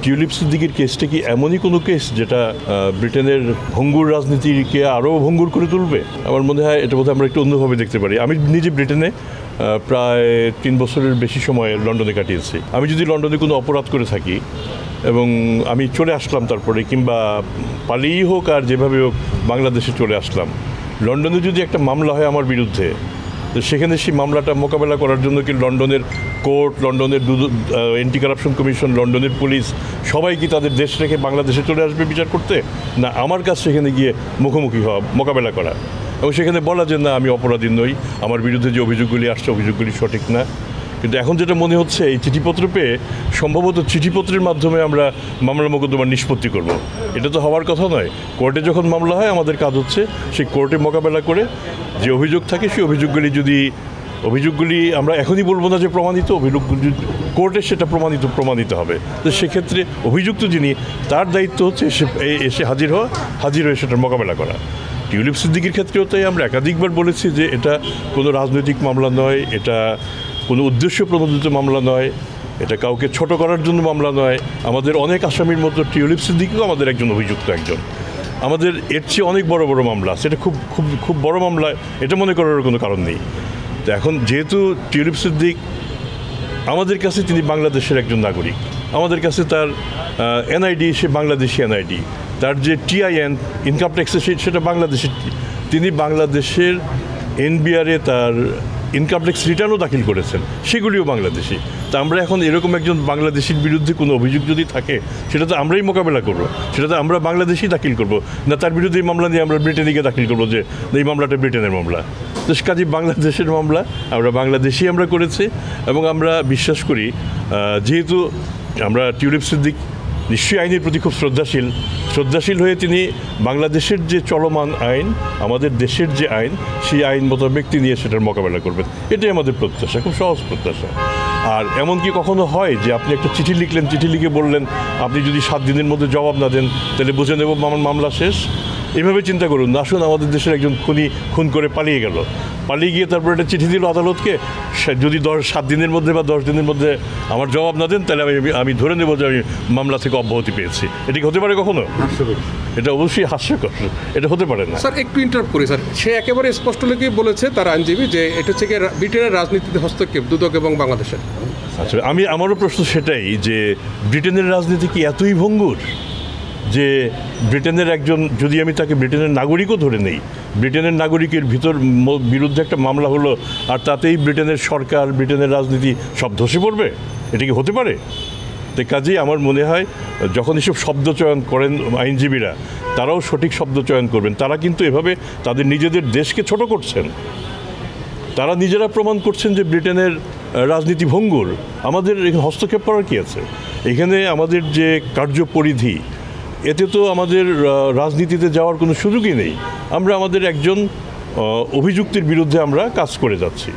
Tulip সিদ্দিকীর কেসটা কি এমনই কোনো কেস যেটা ব্রিটেনের ভঙ্গুর রাজনীতিকে আরও ভঙ্গুর করে তুলবে? আমার মনে হয় এটা বোধহয় আমরা একটু অন্যভাবে দেখতে পারি। আমি নিজে ব্রিটেনে প্রায় 3 বছরের বেশি সময় লন্ডনে কাটিয়েছি। আমি যদি লন্ডনে কোনো অপরাধ করে থাকি এবং আমি চলে আসলাম তারপরে, কিংবা পালিয়েই হোক আর যেভাবে হোক বাংলাদেশে চলে আসলাম, লন্ডনে যদি একটা মামলা হয় আমার বিরুদ্ধে, তো সেখানে সেই মামলাটা মোকাবেলা করার জন্য কি লন্ডনের কোর্ট, লন্ডনের অ্যান্টি কারাপশন কমিশন, লন্ডনের পুলিশ সবাই কি তাদের দেশ রেখে বাংলাদেশে চলে আসবে বিচার করতে? না, আমার কাছে সেখানে গিয়ে মুখোমুখি হওয়া, মোকাবেলা করা এবং সেখানে বলা যে না, আমি অপরাধী নই, আমার বিরুদ্ধে যে অভিযোগগুলি আসছে অভিযোগগুলি সঠিক না। কিন্তু এখন যেটা মনে হচ্ছে, এই চিঠিপত্র পেয়ে সম্ভবত চিঠিপত্রের মাধ্যমে আমরা মামলা মোকদ্দমা নিষ্পত্তি করব। এটা তো হওয়ার কথা নয়। কোর্টে যখন মামলা হয় আমাদের কাজ হচ্ছে সেই কোর্টে মোকাবেলা করে যে অভিযোগ থাকে সেই অভিযোগগুলি আমরা এখনই বলবো না যে প্রমাণিত, অভিযোগগুলি কোর্টে সেটা প্রমাণিত হবে। তো সেক্ষেত্রে অভিযুক্ত যিনি, তার দায়িত্ব হচ্ছে এসে হাজির হয়ে সেটার মোকাবেলা করা। টিউলিপ সিদ্দিকীর ক্ষেত্রেও তাই আমরা একাধিকবার বলেছি যে এটা কোনো রাজনৈতিক মামলা নয়, এটা কোনো উদ্দেশ্য প্রণোদিত মামলা নয়, এটা কাউকে ছোট করার জন্য মামলা নয়। আমাদের অনেক আসামির মতো টিউলিপ সিদ্দিকীও আমাদের একজন অভিযুক্ত একজন। আমাদের এর চেয়ে অনেক বড় বড় মামলা, সেটা খুব খুব খুব বড় মামলা, এটা মনে করার কোনো কারণ নেই। তো এখন যেহেতু টিউলিপ সিদ্দিক আমাদের কাছে, তিনি বাংলাদেশের একজন নাগরিক, আমাদের কাছে তার এনআইডি, সে বাংলাদেশি এনআইডি, তার যে টিআইএন ইনকাম ট্যাক্সে সেটা বাংলাদেশের, তিনি বাংলাদেশের এনবিআরে তার ইনকাম ট্যাক্স রিটার্নও দাখিল করেছেন, সেগুলিও বাংলাদেশি। তা আমরা এখন এরকম একজন বাংলাদেশির বিরুদ্ধে কোনো অভিযোগ যদি থাকে, সেটা তো আমরাই মোকাবেলা করবো, সেটা তো আমরা বাংলাদেশই দাখিল করবো না, তার বিরুদ্ধে এই মামলা নিয়ে আমরা ব্রিটেনে দাখিল করবো যে এই মামলাটা ব্রিটেনের মামলা। তো কাজে বাংলাদেশের মামলা আমরা করেছি এবং আমরা বিশ্বাস করি, যেহেতু আমরা টিউলিপ সিদ্দিক নিশ্চয়ই আইনের প্রতি খুব শ্রদ্ধাশীল হয়ে তিনি বাংলাদেশের যে চলমান আইন, আমাদের দেশের যে আইন, সেই আইন মোতাবেক তিনি সেটার মোকাবেলা করবেন, এটাই আমাদের প্রত্যাশা, খুব সহজ প্রত্যাশা। আর এমন কি কখনো হয় যে আপনি একটা চিঠি লিখলেন, চিঠি লিখে বললেন আপনি যদি 7 দিনের মধ্যে জবাব না দেন তাহলে বুঝে নেব আমার মামলা শেষ? এভাবে চিন্তা করুন। আসুন, আমাদের দেশের একজন খুন করে পালিয়ে গিয়ে তারপর একটা চিঠি দিল আদালতকে, যদি 7 দিনের মধ্যে বা 10 দিনের মধ্যে আমার জবাব না দেন তাহলে আমি ধরে নেব যে আমি মামলা থেকে অব্যাহতি পেয়েছি। এটা কি হতে পারে কখনো? এটা অবশ্যই হাস্যকর, এটা হতে পারে না। স্যার একটু ইন্টারাপ্ট করি স্যার, সে একেবারে স্পষ্ট লিখে বলেছে তার আইনজীবী যে এটা হচ্ছে ব্রিটেনের রাজনীতিতে হস্তক্ষেপ দুদক এবং বাংলাদেশের। আচ্ছা, আমারও প্রশ্ন সেটাই যে ব্রিটেনের রাজনীতি কি এতই ভঙ্গুর যে ব্রিটেনের একজন, যদি আমি তাকে ব্রিটেনের নাগরিকও ধরে নেই, ব্রিটেনের নাগরিকের বিরুদ্ধে একটা মামলা হলো আর তাতেই ব্রিটেনের সরকার, ব্রিটেনের রাজনীতি সব ধসে পড়বে? এটা কি হতে পারে? তো কাজেই আমার মনে হয় যখন এসব শব্দ চয়ন করেন আইনজীবীরা, তারাও সঠিক শব্দ চয়ন করবেন। তারা কিন্তু এভাবে তাদের নিজেদের দেশকে ছোট করছেন, তারা নিজেরা প্রমাণ করছেন যে ব্রিটেনের রাজনীতি ভঙ্গুর। আমাদের এখানে হস্তক্ষেপ করার কি আছে? এখানে আমাদের যে কার্যপরিধি, এতে তো আমাদের রাজনীতিতে যাওয়ার কোনো সুযোগই নেই। আমরা আমাদের একজন অভিযুক্তের বিরুদ্ধে আমরা কাজ করে যাচ্ছি।